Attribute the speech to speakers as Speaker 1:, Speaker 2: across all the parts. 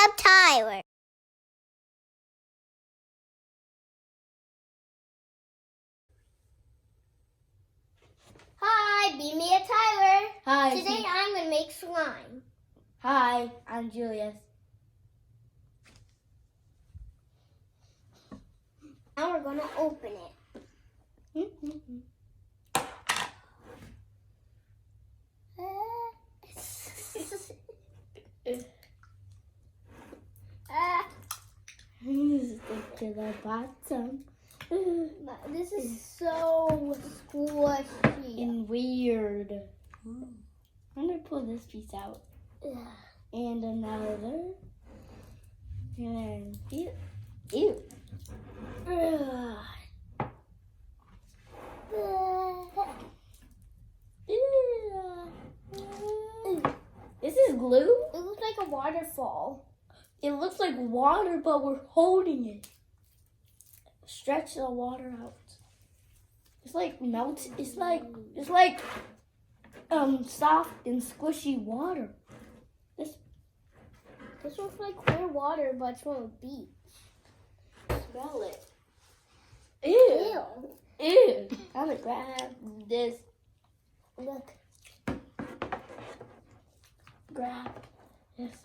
Speaker 1: a Tyler. Hi, be me a Tyler.
Speaker 2: Hi.
Speaker 1: Today I'm going to make slime.
Speaker 2: Hi, I'm Julius.
Speaker 1: Now we're going to open it.
Speaker 2: Stick to the bottom.
Speaker 1: This is so squishy.
Speaker 2: And weird. I'm going to pull this piece out. And another. And ew. Ew. This is glue?
Speaker 1: It looks like a waterfall.
Speaker 2: It looks like water, but we're holding it. Stretch the water out. It's like melt. It's like soft and squishy water.
Speaker 1: This looks like clear water, but it's from a beach.
Speaker 2: Smell it. Ew. Ew. I'm gonna grab this.
Speaker 1: Look.
Speaker 2: Grab this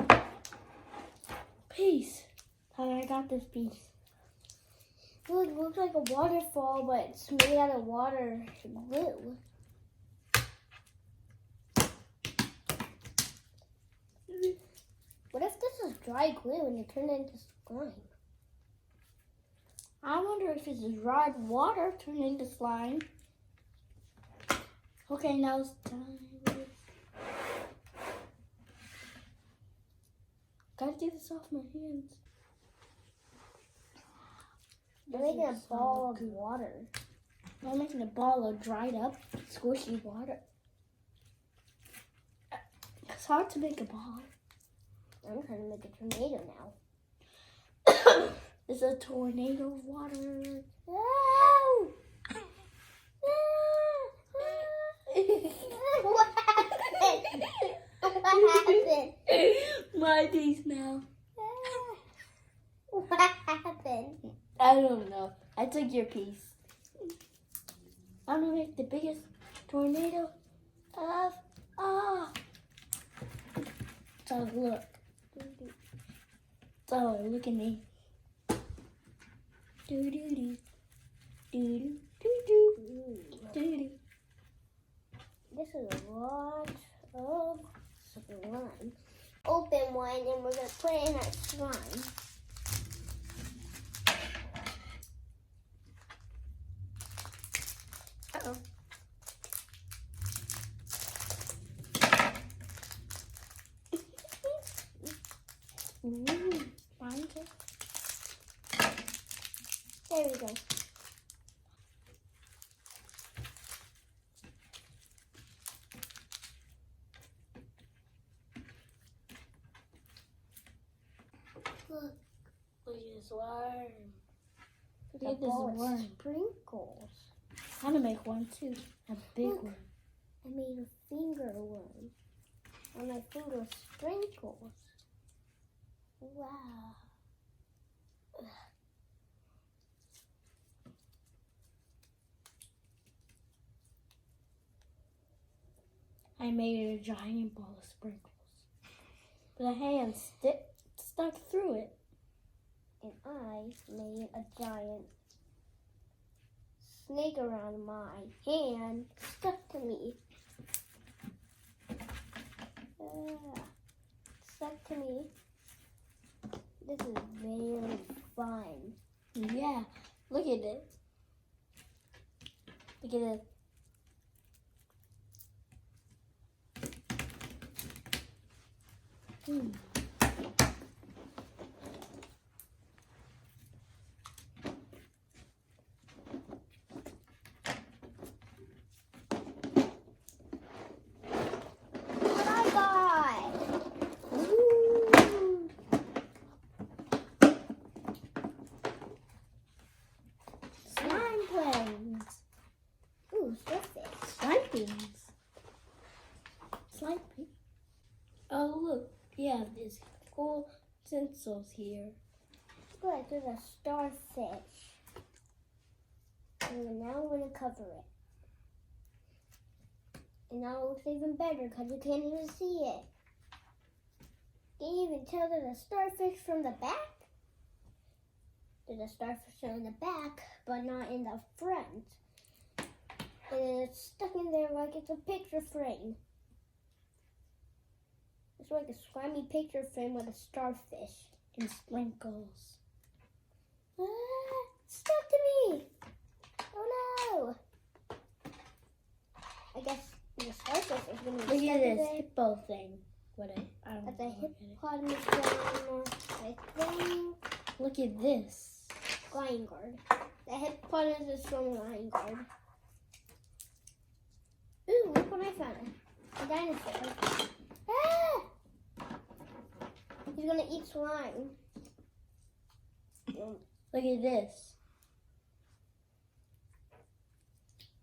Speaker 2: piece. I got this piece.
Speaker 1: Look, it looks like a waterfall, but it's made out of water glue. What if this is dry glue and it turned into slime?
Speaker 2: I wonder if it's dried water turned into slime. Okay, now it's time. Gotta do this off my hands.
Speaker 1: You're making a ball of water.
Speaker 2: I'm making a ball of dried up, squishy water. It's hard to make a ball.
Speaker 1: I'm trying to make a tornado now.
Speaker 2: It's a tornado of water.
Speaker 1: No! What happened? What happened?
Speaker 2: My piece now.
Speaker 1: What happened?
Speaker 2: I don't know. I took your piece. I'm gonna make the biggest tornado of all. So look. So look at me. Do do do. Do do do do. Do do.
Speaker 1: This is a lot of slime. Open one and we're going to put it in our slime. Uh-oh.
Speaker 2: Find it.
Speaker 1: There we go.
Speaker 2: Look at this worm.
Speaker 1: Look
Speaker 2: at this worm.
Speaker 1: Sprinkles.
Speaker 2: I'm gonna make one too. A big
Speaker 1: Look.
Speaker 2: one.
Speaker 1: I made a finger worm. And my finger sprinkles. Wow.
Speaker 2: I made a giant ball of sprinkles. But a hand stuck through it.
Speaker 1: And I made a giant snake around my hand stuck to me. Stuck to me. This is very fun.
Speaker 2: Yeah, look at it. Look at it.
Speaker 1: What I got?
Speaker 2: Ooh.
Speaker 1: Slime planes. Ooh, surface.
Speaker 2: Slime beans. Slime beans. Oh, look. Yeah, this cool stencils here.
Speaker 1: Good, there's a starfish. And now I'm going to cover it. And now it looks even better because you can't even see it. Can you even tell there's a starfish from the back? There's a starfish in the back, but not in the front. And it's stuck in there like it's a picture frame. It's like a slimy picture frame with a starfish.
Speaker 2: And sprinkles.
Speaker 1: Ah, it's stuck to me! Oh no! I guess the starfish is going to be
Speaker 2: Look
Speaker 1: stuck
Speaker 2: at
Speaker 1: in
Speaker 2: this
Speaker 1: there.
Speaker 2: hippo thing. What I don't
Speaker 1: That's
Speaker 2: know.
Speaker 1: a
Speaker 2: Look at it.
Speaker 1: hippopotamus llama, I think.
Speaker 2: Look at this.
Speaker 1: Lion guard. The hippopotamus is from Lion guard. Ooh, look what I found. A dinosaur. Ah! He's gonna eat slime.
Speaker 2: Look at this.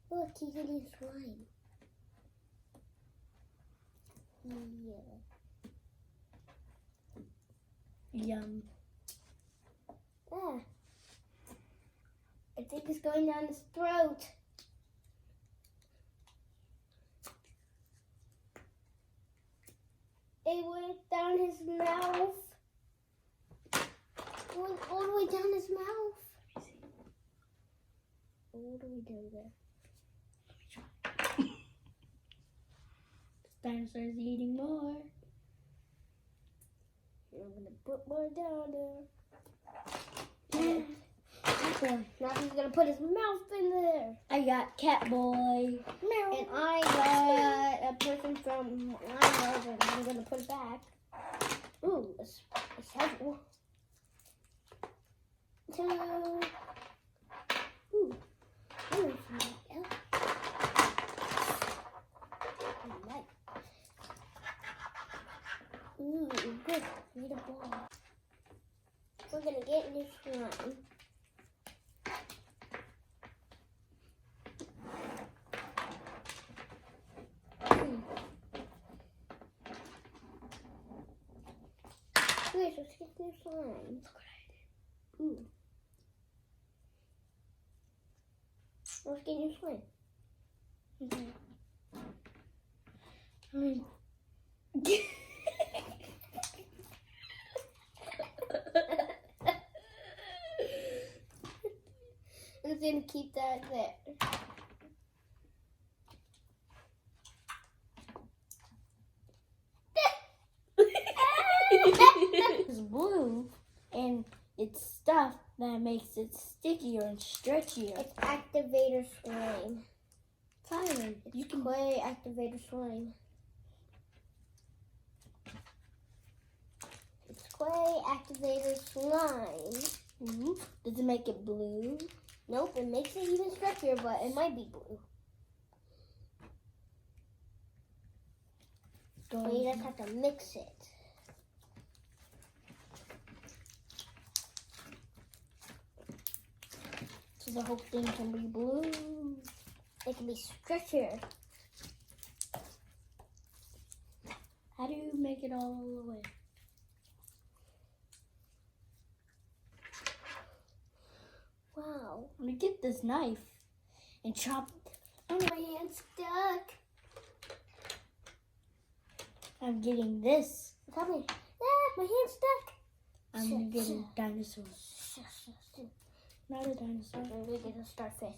Speaker 1: Look, he's eating slime. Yeah.
Speaker 2: Yum.
Speaker 1: Ah. I think it's going down his throat. It went down his mouth. It went all the way down his mouth. All the way down there.
Speaker 2: This dinosaur's eating more.
Speaker 1: I'm gonna put more down there.
Speaker 2: Okay.
Speaker 1: Now he's gonna put his mouth in there.
Speaker 2: I got cat boy.
Speaker 1: And I got a person from Lion and I'm gonna put it back. Ooh, a shovel. Two. Ooh, I'm gonna find out. Alright. Ooh, good. Need a ball. We're gonna get in this slime. Wait, let's get this slime. Look what I did. Ooh. Let's get your slime.
Speaker 2: Okay.
Speaker 1: I'm gonna keep that there.
Speaker 2: It's blue, and it's stuff that makes it stickier and stretchier.
Speaker 1: It's activator slime.
Speaker 2: Tyler, you can
Speaker 1: Clay activator slime. It's clay activator slime.
Speaker 2: Does it make it blue?
Speaker 1: Nope, it makes it even stretchier, but it might be blue. But you just have to mix it.
Speaker 2: So the whole thing can be blue.
Speaker 1: It can be stretchier.
Speaker 2: How do you make it all the way?
Speaker 1: Wow.
Speaker 2: I'm gonna get this knife and chop.
Speaker 1: Oh, my hand's stuck.
Speaker 2: I'm getting this.
Speaker 1: Tell me. Ah, my hand's stuck.
Speaker 2: I'm getting dinosaurs. Not a dinosaur.
Speaker 1: I'm gonna get a starfish.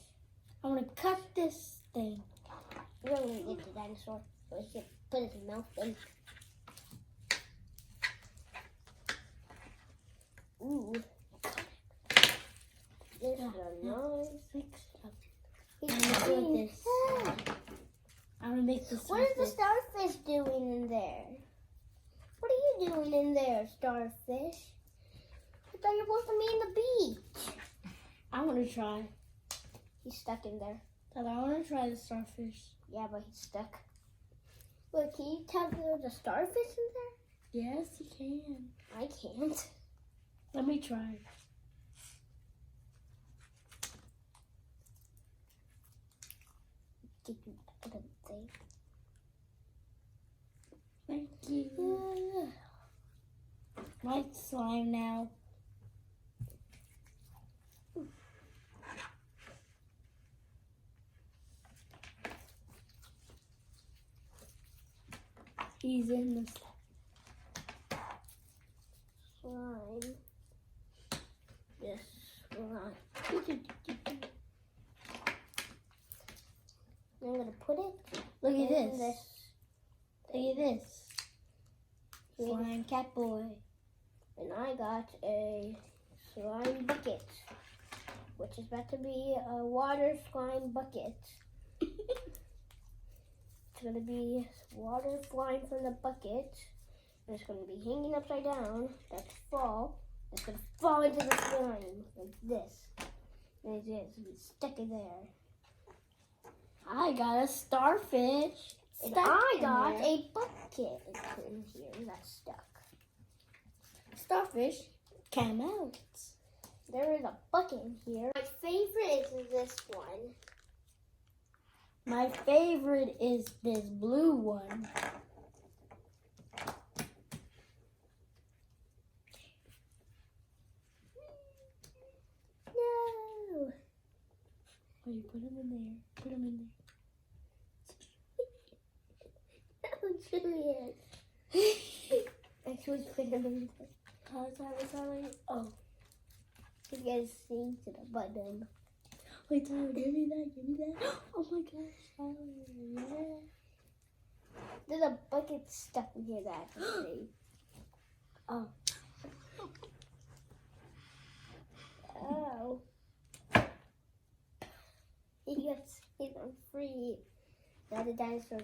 Speaker 2: I want to cut this thing.
Speaker 1: You're gonna get the dinosaur so he can put his mouth in. Ooh. This is a nice.
Speaker 2: Fix it up.
Speaker 1: He's
Speaker 2: I'm gonna do
Speaker 1: eating-
Speaker 2: this. I'm gonna make this.
Speaker 1: What is the starfish doing in there? What are you doing in there, starfish? I thought you were supposed to be in the beach.
Speaker 2: I want to try.
Speaker 1: He's stuck in there.
Speaker 2: Tyler, I want to try the starfish.
Speaker 1: Yeah, but he's stuck. Look, can you tell there's a starfish in there?
Speaker 2: Yes, you can.
Speaker 1: I can't.
Speaker 2: Let me try.
Speaker 1: Did you put it there?
Speaker 2: Thank you. My slime now. He's in the
Speaker 1: slime. This slime. I'm gonna put it.
Speaker 2: Look at
Speaker 1: in
Speaker 2: this. Look at this. Slime cat boy.
Speaker 1: And I got a slime bucket, which is about to be a water slime bucket. It's going to be water flying from the bucket. And it's going to be hanging upside down. That's fall. It's going to fall into the slime like this. And it's going to be stuck in there.
Speaker 2: I got a starfish.
Speaker 1: And I got a bucket in here that's stuck.
Speaker 2: Starfish came out.
Speaker 1: There is a bucket in here. My favorite is this one.
Speaker 2: My favorite is this blue one.
Speaker 1: No.
Speaker 2: Wait, put him in there. Put him in there.
Speaker 1: Oh, Julius. Actually, put him in there.
Speaker 2: Tyler. Oh.
Speaker 1: You guys see to the button.
Speaker 2: Wait, Tyler, give me that. Oh my gosh, Tyler, yeah.
Speaker 1: There's a bucket stuck in here that I can see.
Speaker 2: Oh.
Speaker 1: Oh. He's on free. Now the dinosaur,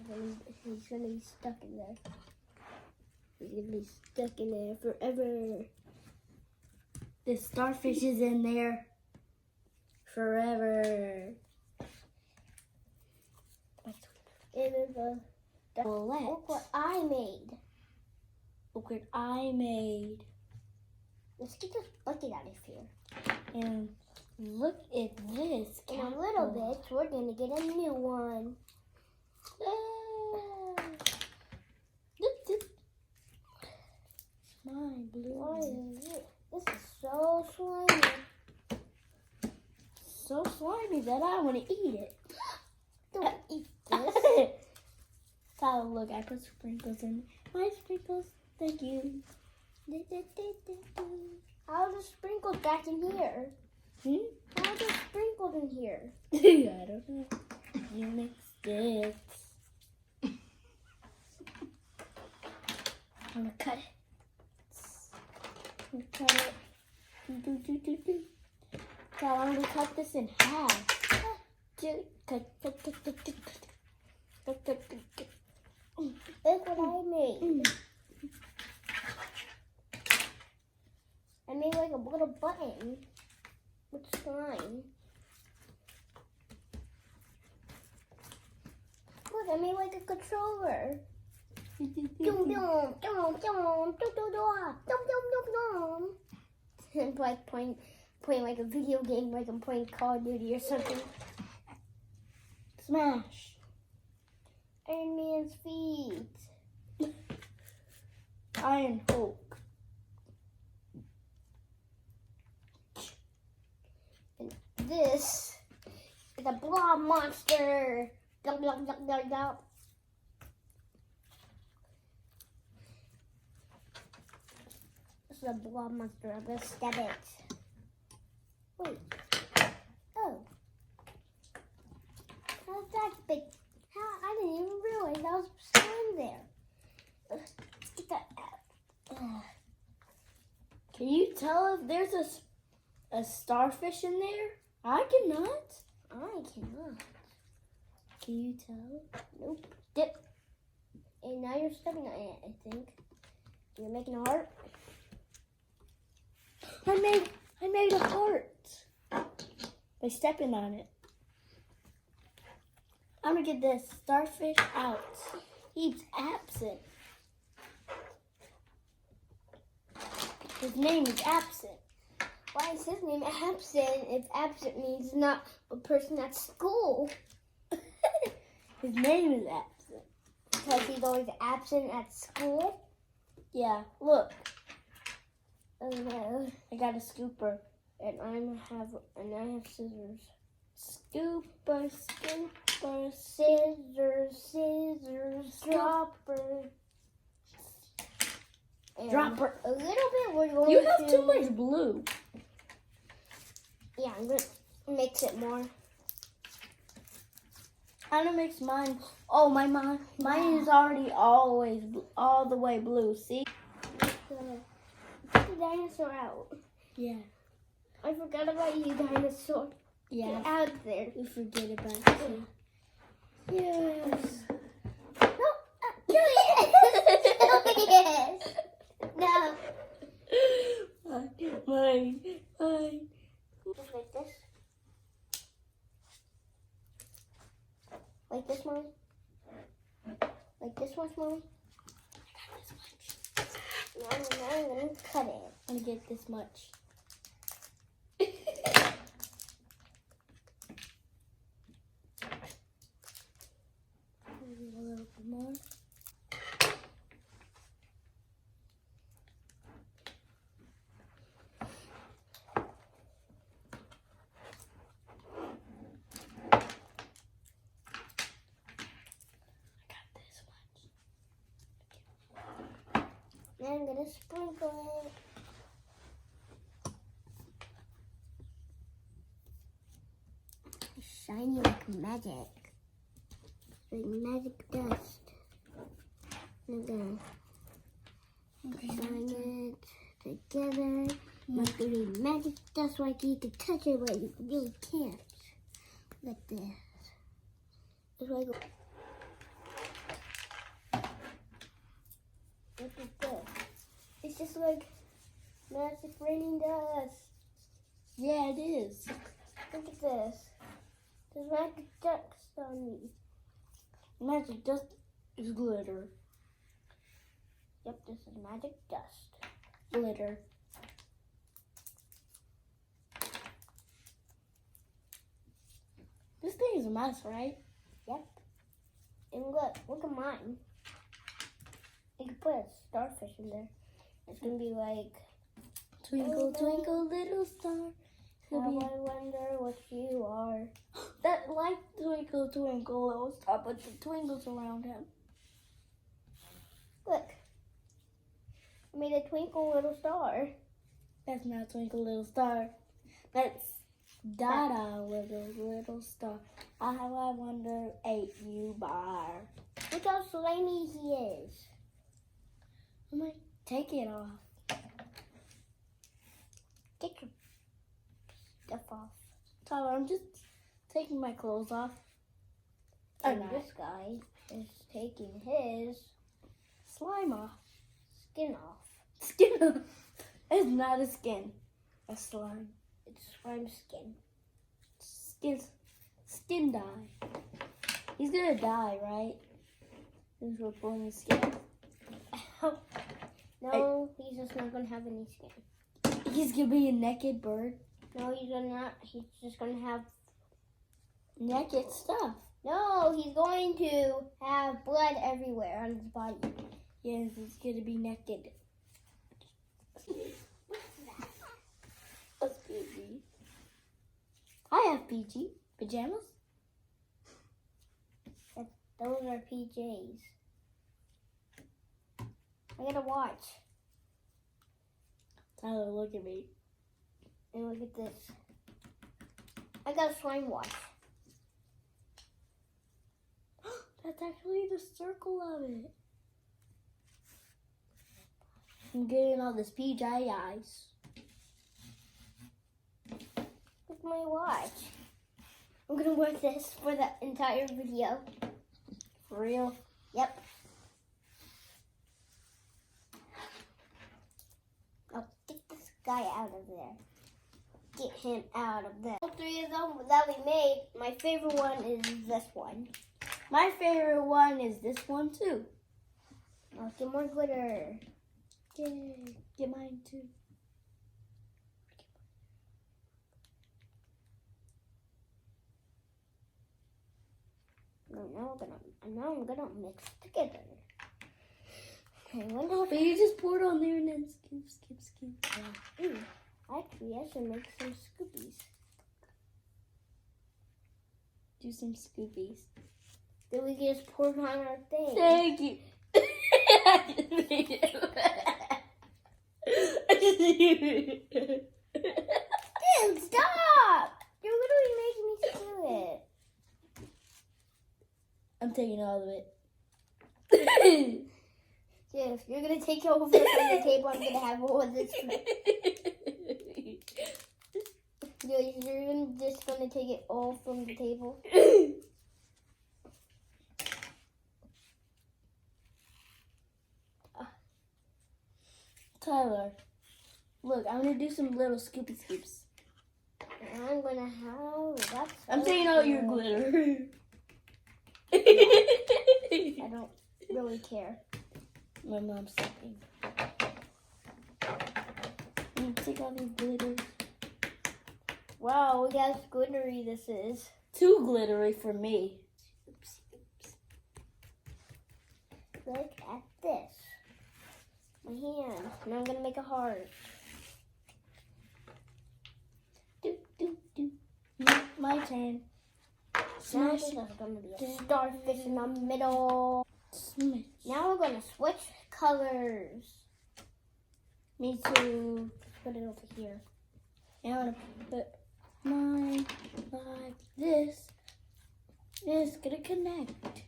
Speaker 1: he's gonna be stuck in there. He's gonna be stuck in there forever.
Speaker 2: The starfish is in there forever.
Speaker 1: It is a. Look what I made.
Speaker 2: Look what I made.
Speaker 1: Let's get this bucket out of here.
Speaker 2: And look at this.
Speaker 1: In a little bit, we're gonna get a new one.
Speaker 2: My blue.
Speaker 1: What is it? This is so slimy.
Speaker 2: So slimy that I want to eat it.
Speaker 1: Don't eat this.
Speaker 2: Tyler, look, I put sprinkles in. My sprinkles, thank you.
Speaker 1: How are the sprinkles back in here? How are they sprinkled in here?
Speaker 2: I don't know. You mixed it. I'm gonna cut it. Tyler, I'm gonna cut this in half. Cut.
Speaker 1: Look what I made. I made like a little button with slime. Look, I made like a controller. Dum dum dum dum dum dum dum dum. And like playing like a video game, like I'm playing Call of Duty or something.
Speaker 2: Smash.
Speaker 1: Iron Man's feet.
Speaker 2: Iron Hulk.
Speaker 1: And this is a blob monster. Dum dum dum dum dum. This is a blob monster. I'm gonna stab it. Wait. Oh. How's that big? How? I didn't even realize that was slime there. Get that out.
Speaker 2: Can you tell if there's a starfish in there? I cannot.
Speaker 1: I cannot.
Speaker 2: Can you tell?
Speaker 1: Nope. Dip. And now you're stepping on it, I think. You're making a heart.
Speaker 2: I made a heart by stepping on it. I'm gonna get this starfish out. He's absent. His name is Absent.
Speaker 1: Why is his name absent if absent means not a person at school?
Speaker 2: His name is Absent.
Speaker 1: Because he's always absent at school?
Speaker 2: Yeah, look.
Speaker 1: Oh no.
Speaker 2: I got a scooper.
Speaker 1: And I have scissors.
Speaker 2: Scooper, scooper,
Speaker 1: Scissors, dropper. And
Speaker 2: dropper.
Speaker 1: a little bit we're going
Speaker 2: You have too much blue.
Speaker 1: Yeah, I'm going to mix it more.
Speaker 2: How to mix mine? Oh, mine is already all the way blue. See?
Speaker 1: Get the dinosaur out.
Speaker 2: Yeah.
Speaker 1: I forgot about you, dinosaur.
Speaker 2: Yeah.
Speaker 1: Get out there.
Speaker 2: We forget about you.
Speaker 1: Yes. No, Julius! Julius! No.
Speaker 2: Mine.
Speaker 1: Just like this. Like this one. Like this one, Mommy.
Speaker 2: I got this much.
Speaker 1: Now I'm going to cut it.
Speaker 2: I'm going to get this much. A little bit more.
Speaker 1: Now I'm going to sprinkle it. Shiny like magic. Like magic dust. I'm gonna shine it together. Like the magic dust, like you can touch it, but you really can't. Like this. It's like. Look at this. It's just like magic raining dust.
Speaker 2: Yeah, it is.
Speaker 1: Look at this. There's magic dust on me.
Speaker 2: Magic dust is glitter.
Speaker 1: Yep, this is magic dust.
Speaker 2: Glitter. This thing is a mess, right?
Speaker 1: Yep. And look at mine. You can put a starfish in there. It's gonna be like
Speaker 2: Twinkle, twinkle, little star.
Speaker 1: how I wonder what you are.
Speaker 2: That like twinkle, twinkle, little star, but the twinkles around him.
Speaker 1: Look. I made a twinkle little star.
Speaker 2: That's not twinkle, little star. That's Dada, little star. How I wonder ate you bar.
Speaker 1: Look how slimy he is.
Speaker 2: I'm like, take it off.
Speaker 1: Get your stuff off.
Speaker 2: Tyler, I'm just taking my clothes off.
Speaker 1: And this guy is taking his
Speaker 2: Slime off.
Speaker 1: skin off.
Speaker 2: Skin off. It's not a skin. A slime.
Speaker 1: It's slime skin.
Speaker 2: Skin dye. He's gonna die, right? Since we're pulling his skin.
Speaker 1: No, he's just not gonna have any skin.
Speaker 2: He's gonna be a naked bird.
Speaker 1: No, he's gonna. He's just gonna have.
Speaker 2: Naked stuff.
Speaker 1: No, he's going to have blood everywhere on his body.
Speaker 2: Yes, he's gonna be naked. That's PG. I have PG pajamas.
Speaker 1: Those are PJs. I gotta watch.
Speaker 2: Tyler, look at me.
Speaker 1: And look at this. I got a slime watch.
Speaker 2: That's actually the circle of it. I'm getting all this PJ eyes.
Speaker 1: Look at my watch. I'm gonna wear this for the entire video.
Speaker 2: For real?
Speaker 1: Yep. I'll get this guy out of there. Get him out of there. All three of them that we made, my favorite one is this one.
Speaker 2: My favorite one is this one too.
Speaker 1: I'll get more glitter.
Speaker 2: Yay. Get mine too.
Speaker 1: No, now I'm gonna mix together. I wonder what.
Speaker 2: But you just pour it on there and then skip. scoops.
Speaker 1: Ooh, actually, I should make some scoopies.
Speaker 2: Do some scoopies.
Speaker 1: Then we can just pour it on our thing.
Speaker 2: Thank you.
Speaker 1: Dude, stop! You're literally making me do it.
Speaker 2: I'm taking all of it.
Speaker 1: Yeah, if you're gonna take over from the table, I'm gonna have all of this. You're just gonna take it all from the table.
Speaker 2: Tyler, look, I'm gonna do some little scoopy scoops.
Speaker 1: And I'm gonna have that's.
Speaker 2: I'm taking out your glitter.
Speaker 1: I don't really care.
Speaker 2: My mom's sucking. Take out these glitters.
Speaker 1: Wow, look how glittery this is.
Speaker 2: Too glittery for me. Oops, oops.
Speaker 1: Look at this. My hand. And I'm gonna make a heart.
Speaker 2: Do, do, do. My turn.
Speaker 1: Now
Speaker 2: Smash.
Speaker 1: there's gonna be a starfish in the middle.
Speaker 2: Smash.
Speaker 1: Now we're gonna switch colors.
Speaker 2: Me too.
Speaker 1: Put it over here.
Speaker 2: And I'm gonna put mine like this. It's gonna connect.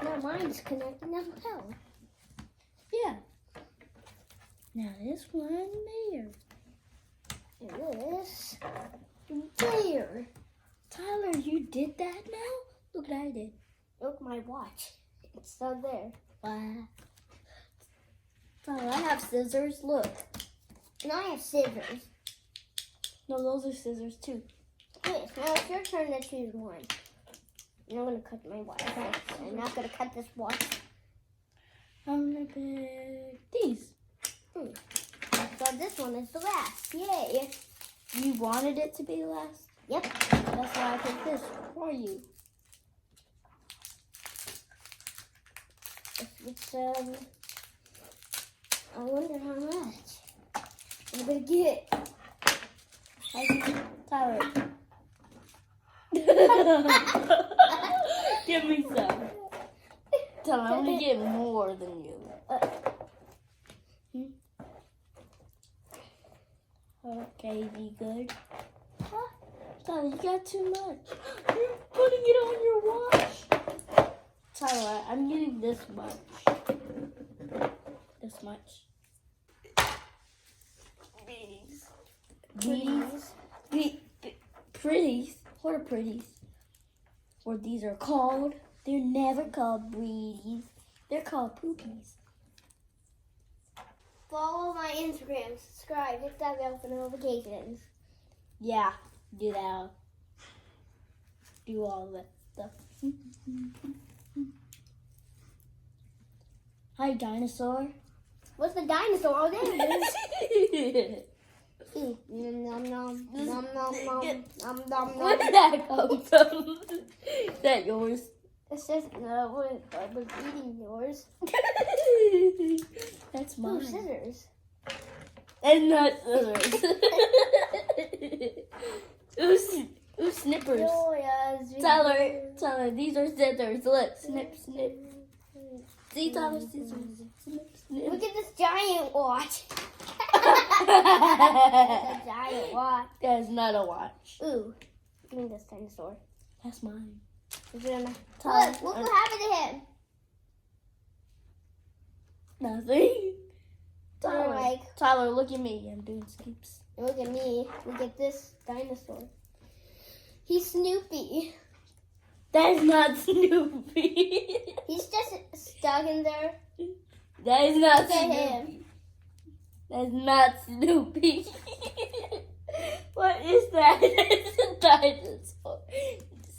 Speaker 1: No, mine's connecting as well.
Speaker 2: Yeah. Now this one there.
Speaker 1: And this there.
Speaker 2: Tyler, you did that now? Look what I did.
Speaker 1: Look, my watch. It's still there.
Speaker 2: Wow. Tyler, I have scissors. Look.
Speaker 1: And I have scissors.
Speaker 2: No, those are scissors too.
Speaker 1: Okay, so now it's your turn to choose one. And I'm gonna cut my watch. I'm not gonna cut this watch.
Speaker 2: I'm gonna pick these.
Speaker 1: So this one is the last. Yay.
Speaker 2: You wanted it to be last?
Speaker 1: Yep.
Speaker 2: That's why I picked this for you.
Speaker 1: It's I wonder how much I'm gonna get.
Speaker 2: Tyler. Give me some. Tyler, I'm gonna get more than you. Okay, be good. Tyler, you got too much. You're putting it on your watch. Tyler, I'm getting this much. This much. Pretties. What are pretties? Or these are called. They're never called breedies. They're called poopies.
Speaker 1: Follow my Instagram, subscribe, hit that bell for notifications.
Speaker 2: Yeah, do that. Do all that stuff. Hi, dinosaur.
Speaker 1: What's the dinosaur? Oh, there it is. Nom nom nom nom nom nom nom nom
Speaker 2: Where
Speaker 1: nom.
Speaker 2: did that come from? Is that yours?
Speaker 1: It's just I was eating yours.
Speaker 2: That's
Speaker 1: Ooh,
Speaker 2: mine.
Speaker 1: scissors.
Speaker 2: And not scissors. Ooh, snippers.
Speaker 1: Julius.
Speaker 2: Tyler, these are scissors. Look, snip, snip. See, Tyler, scissors. Snip, snip.
Speaker 1: Look at this giant watch. It's a giant watch.
Speaker 2: That is not a watch.
Speaker 1: Ooh, give me this dinosaur.
Speaker 2: That's mine.
Speaker 1: Is it enough?
Speaker 2: Tyler,
Speaker 1: Look what happened to him.
Speaker 2: Nothing.
Speaker 1: Tyler,
Speaker 2: Tyler, look at me. I'm doing scoops.
Speaker 1: look at me. Look at this dinosaur. He's Snoopy.
Speaker 2: That is not Snoopy.
Speaker 1: He's just stuck in there.
Speaker 2: That is not
Speaker 1: Look at
Speaker 2: Snoopy.
Speaker 1: him.
Speaker 2: That is not Snoopy. What is that? It's a dinosaur.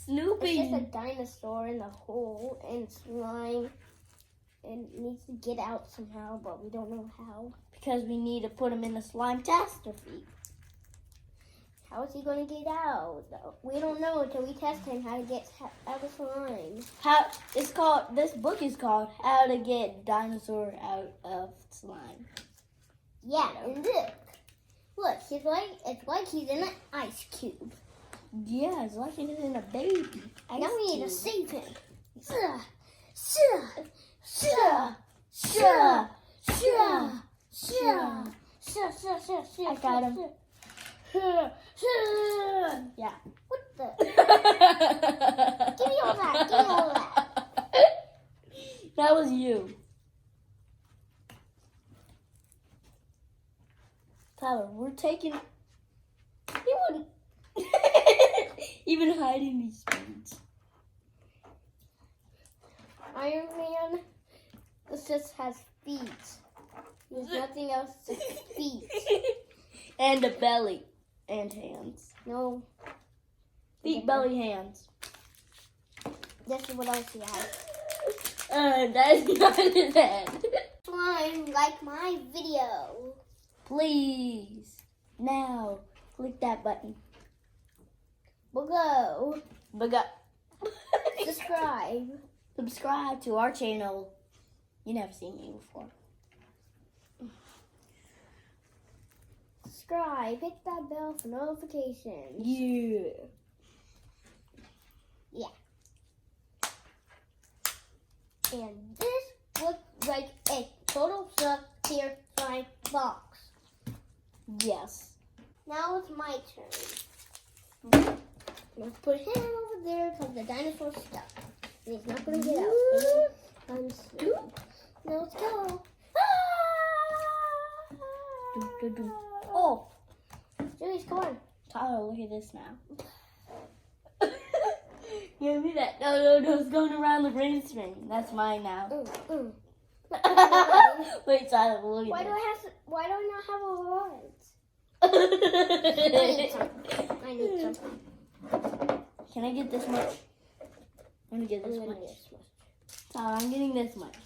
Speaker 2: Snoopy.
Speaker 1: It's just a dinosaur in a hole and slime. And it needs to get out somehow, but we don't know how.
Speaker 2: Because we need to put him in the slime catastrophe.
Speaker 1: How is he going to get out? We don't know until we test him how to get out of slime.
Speaker 2: This book is called How to Get Dinosaur Out of Slime.
Speaker 1: Yeah, and look, it's like he's in an ice cube.
Speaker 2: Yeah, it's like he's in a baby.
Speaker 1: Now we need to save him. I
Speaker 2: got him. Yeah.
Speaker 1: What the? Give me all that. Give me all that.
Speaker 2: That was you. Tyler, we're taking... He wouldn't... Even hiding these spoons.
Speaker 1: Iron Man just has feet. He has nothing else except feet.
Speaker 2: And a belly. And hands.
Speaker 1: No.
Speaker 2: Feet, belly, hands.
Speaker 1: This is what else he has.
Speaker 2: That's not his head.
Speaker 1: Slime, like my video.
Speaker 2: Please. Now, click that button.
Speaker 1: Below. Subscribe.
Speaker 2: Subscribe to our channel. You never seen me before.
Speaker 1: Subscribe. Hit that bell for notifications.
Speaker 2: Yeah.
Speaker 1: Yeah. And this looks like a total clear slime box.
Speaker 2: Yes.
Speaker 1: Now it's my turn. Let's put him over there because the dinosaur's stuck. And he's not going to get out. Now let's go.
Speaker 2: Oh.
Speaker 1: Julius, come on.
Speaker 2: Tyler, look at this now. Give me that. No, it's going around the green screen. That's mine now. Wait, Tyler, look at this.
Speaker 1: Why do I not have a rod? I need some.
Speaker 2: Can I get this much? Let me get this much. Tyler, I'm getting this much.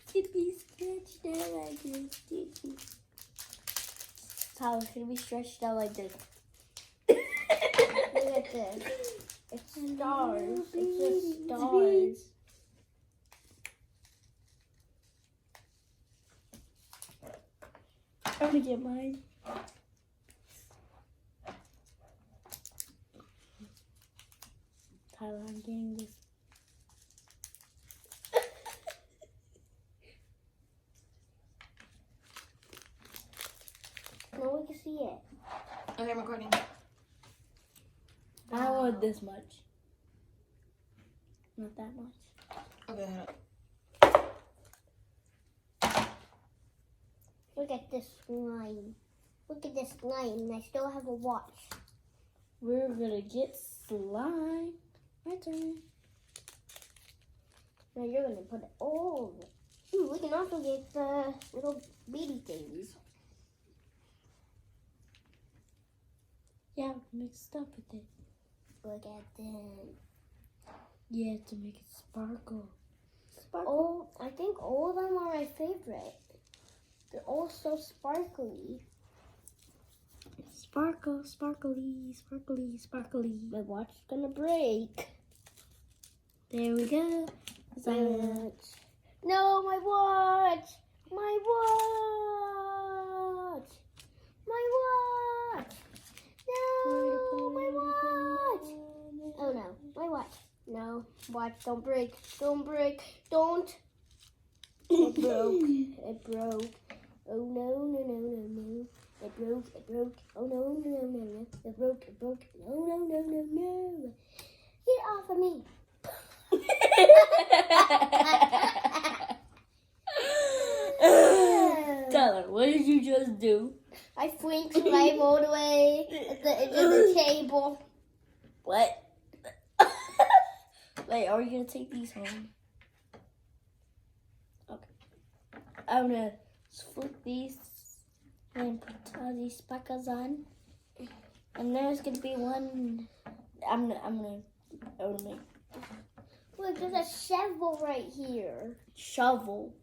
Speaker 2: Tippy stretched out like this. Tippy. Tyler, should we stretched out like this?
Speaker 1: Look at this. It's stars. It's just stars.
Speaker 2: I'm gonna get mine. Tyler, I'm getting this.
Speaker 1: No, we can see it.
Speaker 3: Okay, I'm recording.
Speaker 2: I want this much. Not that much.
Speaker 3: Okay, hold up.
Speaker 1: Look at this slime. Look at this slime, and I still have a watch.
Speaker 2: We're gonna get slime. My turn.
Speaker 1: Now you're gonna put it all over. Ooh, we can also get the little baby things.
Speaker 2: Yeah, mixed up with it.
Speaker 1: Look at them.
Speaker 2: Yeah, to make it sparkle.
Speaker 1: Oh, I think all of them are my favorite. They're all so sparkly.
Speaker 2: Sparkle, sparkly, sparkly, sparkly.
Speaker 1: My watch is gonna break.
Speaker 2: There we go.
Speaker 1: Watch. No, my watch! My watch! My watch! No, my watch! Oh no, my watch. No, watch, don't break. Don't break. Don't. It broke. It broke. Oh no, no, no, no, no. It broke. It broke. Oh no, no, no, no, no. It broke. It broke. No, no, no, no, no. Get off of me.
Speaker 2: Tyler, what did you just do?
Speaker 1: I flinked slime all the way into the table.
Speaker 2: What? Wait, are you gonna take these home? Okay. I'm gonna flip these and put all these sparkles on. And there's gonna be one. I'm gonna automate.
Speaker 1: Look, there's a shovel right here.
Speaker 2: Shovel.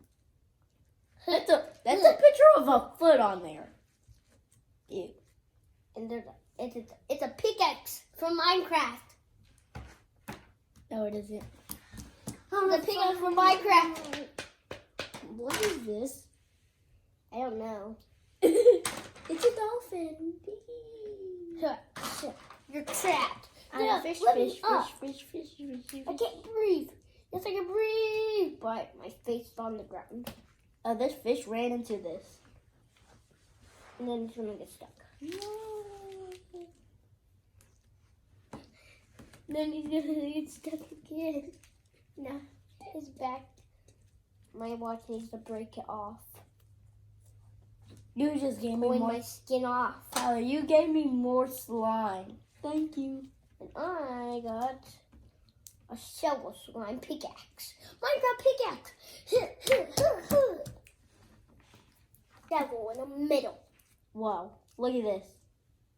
Speaker 2: That's a picture of a foot on there. Ew.
Speaker 1: And it's a pickaxe from Minecraft.
Speaker 2: No, it isn't.
Speaker 1: It's a pickaxe from Minecraft.
Speaker 2: What is this?
Speaker 1: I don't know.
Speaker 2: It's a dolphin.
Speaker 1: You're trapped.
Speaker 2: I'm
Speaker 1: No,
Speaker 2: a fish.
Speaker 1: let me up.
Speaker 2: Fish.
Speaker 1: I can't breathe. Yes, I can breathe. But my face is on the ground.
Speaker 2: Oh, this fish ran into this.
Speaker 1: And then it's going to get stuck.
Speaker 2: No.
Speaker 1: Then he's going to get stuck again. No, his back. My watch needs to break it off.
Speaker 2: You just gave me
Speaker 1: Pulling
Speaker 2: more.
Speaker 1: my skin off.
Speaker 2: Tyler, you gave me more slime. Thank you.
Speaker 1: And I got a shovel slime pickaxe. Minecraft pickaxe. Shovel in the middle.
Speaker 2: Wow. Look at this.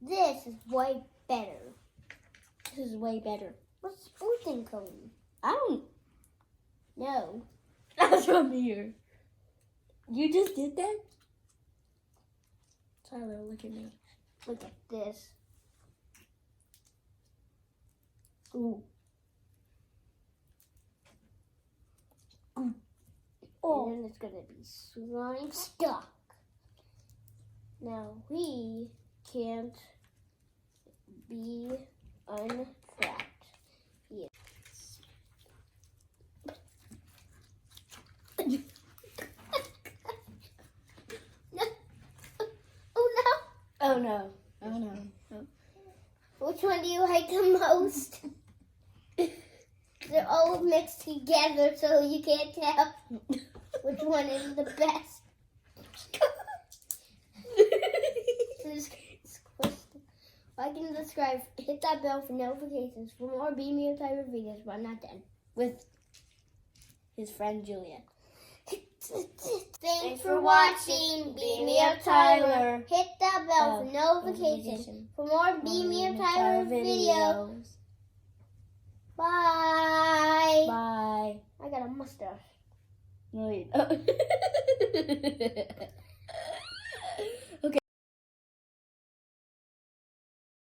Speaker 1: This is way better.
Speaker 2: This is way better.
Speaker 1: What's the blue thing called?
Speaker 2: I don't.
Speaker 1: No.
Speaker 2: That's from here. You just did that? Tyler, look at me.
Speaker 1: Look at this.
Speaker 2: Ooh.
Speaker 1: Oh. And then it's going to be slime stuck. Now we can't be untrapped. Yes. No. Oh no.
Speaker 2: Oh no. Oh no. Oh.
Speaker 1: Which one do you like the most? They're all mixed together so you can't tell which one is the best. Like and subscribe, hit that bell for notifications for more Be Me a Tyler videos, but I'm not done.
Speaker 2: With his friend Julius.
Speaker 1: Thanks for watching Be Me a Tyler. Hit that bell for notifications for more Be Me a Tyler videos. Bye.
Speaker 2: Bye.
Speaker 1: I got a mustache.
Speaker 2: No, you don't.